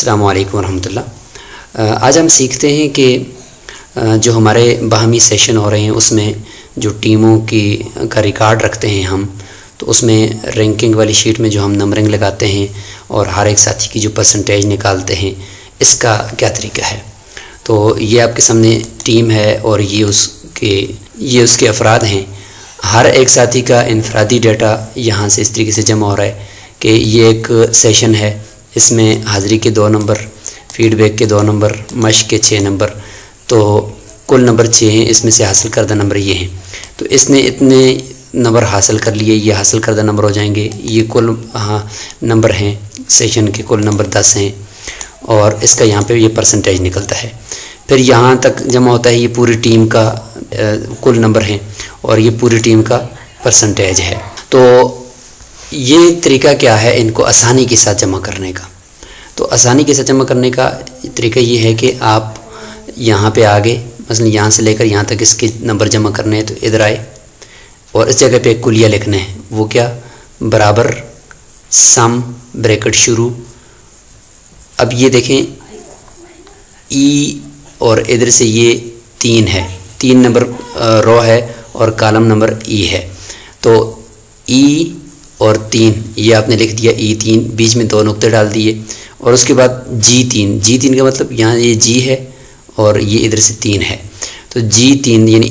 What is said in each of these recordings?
السلام علیکم ورحمۃ اللہ۔ آج ہم سیکھتے ہیں کہ جو ہمارے باہمی سیشن ہو رہے ہیں اس میں جو ٹیموں کا ریکارڈ رکھتے ہیں ہم، تو اس میں رینکنگ والی شیٹ میں جو ہم نمبرنگ لگاتے ہیں اور ہر ایک ساتھی کی جو پرسنٹیج نکالتے ہیں، اس کا کیا طریقہ ہے۔ تو یہ آپ کے سامنے ٹیم ہے اور یہ اس کے افراد ہیں۔ ہر ایک ساتھی کا انفرادی ڈیٹا یہاں سے اس طریقے سے جمع ہو رہا ہے کہ یہ ایک سیشن ہے، اس میں حاضری کے 2 نمبر، فیڈ بیک کے 2 نمبر، مشق کے 6 نمبر، تو کل نمبر 6 ہیں، اس میں سے حاصل کردہ نمبر یہ ہیں۔ تو اس نے اتنے نمبر حاصل کر لیے، یہ حاصل کردہ نمبر ہو جائیں گے، یہ کل نمبر ہیں، سیشن کے کل نمبر 10 ہیں، اور اس کا یہاں پہ یہ پرسنٹیج نکلتا ہے۔ پھر یہاں تک جمع ہوتا ہے، یہ پوری ٹیم کا کل نمبر ہیں اور یہ پوری ٹیم کا پرسنٹیج ہے۔ تو یہ طریقہ کیا ہے ان کو آسانی کے ساتھ جمع کرنے کا؟ تو آسانی کے ساتھ جمع کرنے کا طریقہ یہ ہے کہ آپ یہاں پہ آگے مثلا یہاں سے لے کر یہاں تک اس کے نمبر جمع کرنے ہیں، تو ادھر آئے اور اس جگہ پہ ایک کلیہ لکھنا ہے، وہ کیا؟ برابر سم بریکٹ شروع۔ اب یہ دیکھیں ای اور ادھر سے یہ 3 ہے، 3 نمبر رو ہے اور کالم نمبر ای ہے، تو ای اور 3 یہ آپ نے لکھ دیا، E3 بیچ میں 2 نقطے ڈال دیے، اور اس کے بعد G3 کا مطلب یہاں یہ G ہے اور یہ ادھر سے 3 ہے، تو G3 یعنی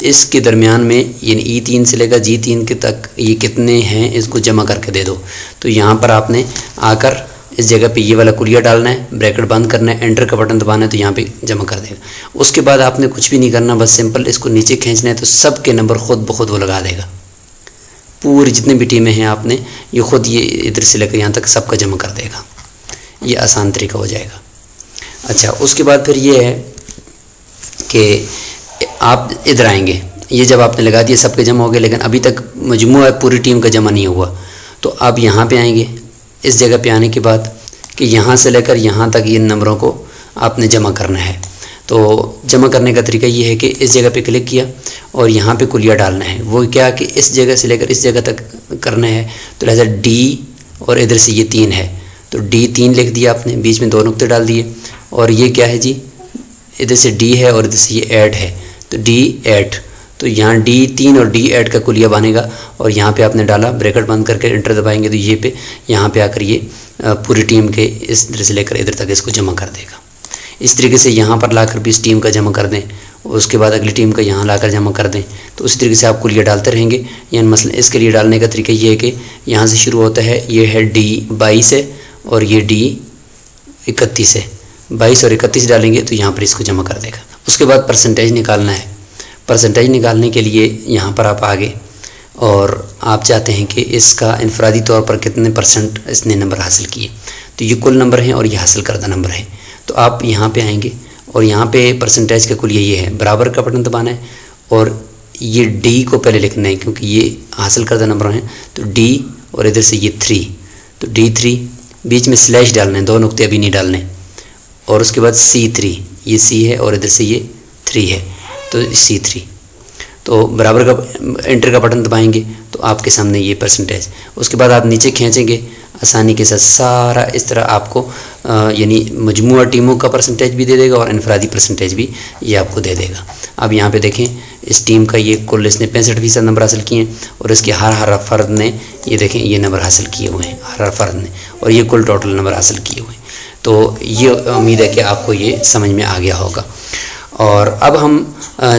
اس کے درمیان میں، یعنی E3 سے لے کر G3 کے تک یہ کتنے ہیں اس کو جمع کر کے دے دو۔ تو یہاں پر آپ نے آ کر اس جگہ پہ یہ والا کلیہ ڈالنا ہے، بریکٹ بند کرنا ہے، انٹر کا بٹن دبانا ہے، تو یہاں پہ جمع کر دے گا۔ اس کے بعد آپ نے کچھ بھی نہیں کرنا، بس سمپل اس کو نیچے کھینچنا ہے، تو سب کے نمبر خود بخود وہ لگا دے گا۔ پوری جتنے بھی ٹیمیں ہیں آپ نے یہ خود یہ ادھر سے لے کر یہاں تک سب کا جمع کر دے گا۔ یہ آسان طریقہ ہو جائے گا۔ اچھا، اس کے بعد پھر یہ ہے کہ آپ ادھر آئیں گے، یہ جب آپ نے لگا دیا سب کے جمع ہو گئے، لیکن ابھی تک مجموعہ پوری ٹیم کا جمع نہیں ہوا، تو آپ یہاں پہ آئیں گے۔ اس جگہ پہ آنے کے بعد کہ یہاں سے لے کر یہاں تک ان نمبروں کو آپ نے جمع کرنا ہے۔ تو جمع کرنے کا طریقہ یہ ہے کہ اس جگہ پہ کلک کیا اور یہاں پہ کلیہ ڈالنا ہے، وہ کیا کہ اس جگہ سے لے کر اس جگہ تک کرنا ہے، تو لہذا ڈی اور ادھر سے یہ 3 ہے، تو D3 لکھ دیا آپ نے، بیچ میں 2 نقطے ڈال دیے، اور یہ کیا ہے جی؟ ادھر سے D ہے اور ادھر سے یہ 8 ہے، تو D8، تو یہاں D3 اور D8 کا کلیہ بنے گا، اور یہاں پہ آپ نے ڈالا، بریکٹ بند کر کے انٹر دبائیں گے، تو یہ پہ یہاں پہ آ کر یہ پوری ٹیم کے اس ادھر سے لے کر ادھر تک اس کو جمع کر دے گا۔ اس طریقے سے یہاں پر لا کر بھی اس ٹیم کا جمع کر دیں، اور اس کے بعد اگلی ٹیم کا یہاں لا کر جمع کر دیں، تو اسی طریقے سے آپ کلیہ ڈالتے رہیں گے۔ یعنی مثلا اس کے لیے ڈالنے کا طریقہ یہ ہے کہ یہاں سے شروع ہوتا ہے، یہ ہے D22 ہے اور یہ D31 ہے، 22 اور 31 ڈالیں گے تو یہاں پر اس کو جمع کر دے گا۔ اس کے بعد پرسنٹیج نکالنا ہے۔ پرسنٹیج نکالنے کے لیے یہاں پر آپ آگے، اور آپ چاہتے ہیں کہ اس کا انفرادی طور پر کتنے % اس نے نمبر حاصل کیے، تو یہ کل نمبر ہیں اور یہ حاصل کردہ نمبر ہیں۔ تو آپ یہاں پہ آئیں گے اور یہاں پہ پرسنٹیج کا کلیہ یہ ہے، برابر کا بٹن دبانا ہے، اور یہ D کو پہلے لکھنا ہے کیونکہ یہ حاصل کردہ نمبر ہیں، تو D اور ادھر سے یہ 3، تو D3 بیچ میں سلیش ڈالنا ہے، 2 نقطے ابھی نہیں ڈالنے، اور اس کے بعد C3، یہ C ہے اور ادھر سے یہ 3 ہے، تو C3، تو برابر کا انٹر کا بٹن دبائیں گے تو آپ کے سامنے یہ پرسنٹیج۔ اس کے بعد آپ نیچے کھینچیں گے آسانی کے ساتھ، سارا اس طرح آپ کو یعنی مجموعہ ٹیموں کا پرسنٹیج بھی دے دے گا اور انفرادی پرسنٹیج بھی یہ آپ کو دے دے گا۔ اب یہاں پہ دیکھیں اس ٹیم کا یہ کل اس نے 65% نمبر حاصل کیے ہیں، اور اس کے ہر فرد نے یہ دیکھیں یہ نمبر حاصل کیے ہوئے ہیں، ہر فرد نے، اور یہ کل ٹوٹل نمبر حاصل کیے ہوئے ہیں۔ تو یہ امید ہے کہ آپ کو یہ سمجھ میں آ گیا ہوگا۔ اور اب ہم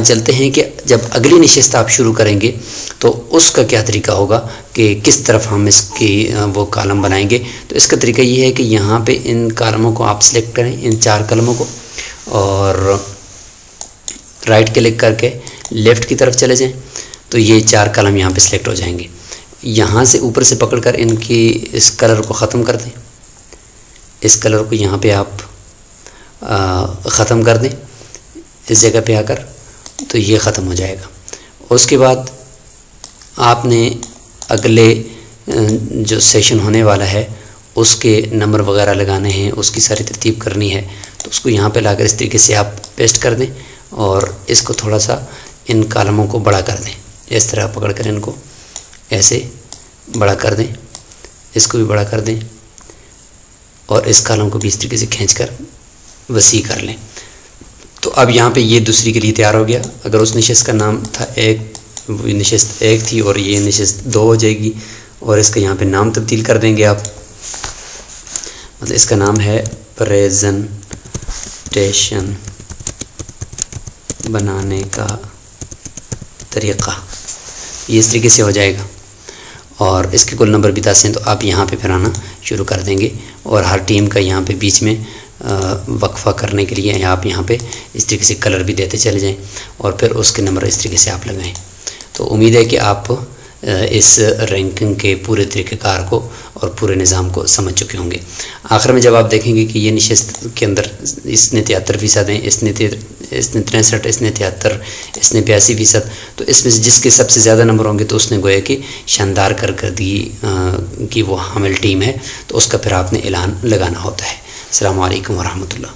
چلتے ہیں کہ جب اگلی نشست آپ شروع کریں گے تو اس کا کیا طریقہ ہوگا کہ کس طرف ہم اس کی وہ کالم بنائیں گے۔ تو اس کا طریقہ یہ ہے کہ یہاں پہ ان کالموں کو آپ سلیکٹ کریں، ان 4 کالموں کو، اور رائٹ کلک کر کے لیفٹ کی طرف چلے جائیں، تو یہ 4 کالم یہاں پہ سلیکٹ ہو جائیں گے۔ یہاں سے اوپر سے پکڑ کر ان کی اس کلر کو ختم کر دیں، اس کلر کو یہاں پہ آپ ختم کر دیں، اس جگہ پہ آ کر، تو یہ ختم ہو جائے گا۔ اس کے بعد آپ نے اگلے جو سیشن ہونے والا ہے اس کے نمبر وغیرہ لگانے ہیں، اس کی ساری ترتیب کرنی ہے، تو اس کو یہاں پہ لا کر اس طریقے سے آپ پیسٹ کر دیں، اور اس کو تھوڑا سا ان کالموں کو بڑا کر دیں، اس طرح پکڑ کر ان کو ایسے بڑا کر دیں، اس کو بھی بڑا کر دیں، اور اس کالم کو بھی اس طریقے سے کھینچ کر وسیع کر لیں. تو اب یہاں پہ یہ دوسری کے لیے تیار ہو گیا. اگر اس نشست کا نام تھا نشست 1 تھی اور یہ نشست 2 ہو جائے گی, اور اس کا یہاں پہ نام تبدیل کر دیں گے آپ. مطلب اس کا نام ہے پریزنٹیشن بنانے کا طریقہ, یہ اس طریقے سے ہو جائے گا. اور اس کے کل نمبر بھی 10 ہیں, تو آپ یہاں پہ پھر آنا شروع کر دیں گے. اور ہر ٹیم کا یہاں پہ بیچ میں وقفہ کرنے کے لیے آپ یہاں پہ اس طریقے سے کلر بھی دیتے چلے جائیں, اور پھر اس کے نمبر اس طریقے سے آپ لگائیں. تو امید ہے کہ آپ اس رینکنگ کے پورے طریقہ کار کو اور پورے نظام کو سمجھ چکے ہوں گے. آخر میں جب آپ دیکھیں گے کہ یہ نشست کے اندر اس نے 73% ہیں, اس نے 63, اس نے 73, اس نے 82%, تو اس میں سے جس کے سب سے زیادہ نمبر ہوں گے تو اس نے گویا کہ شاندار کارکردگی کی وہ حامل ٹیم ہے, تو اس کا پھر آپ نے اعلان لگانا ہوتا ہے. السلام علیکم ورحمۃ اللہ.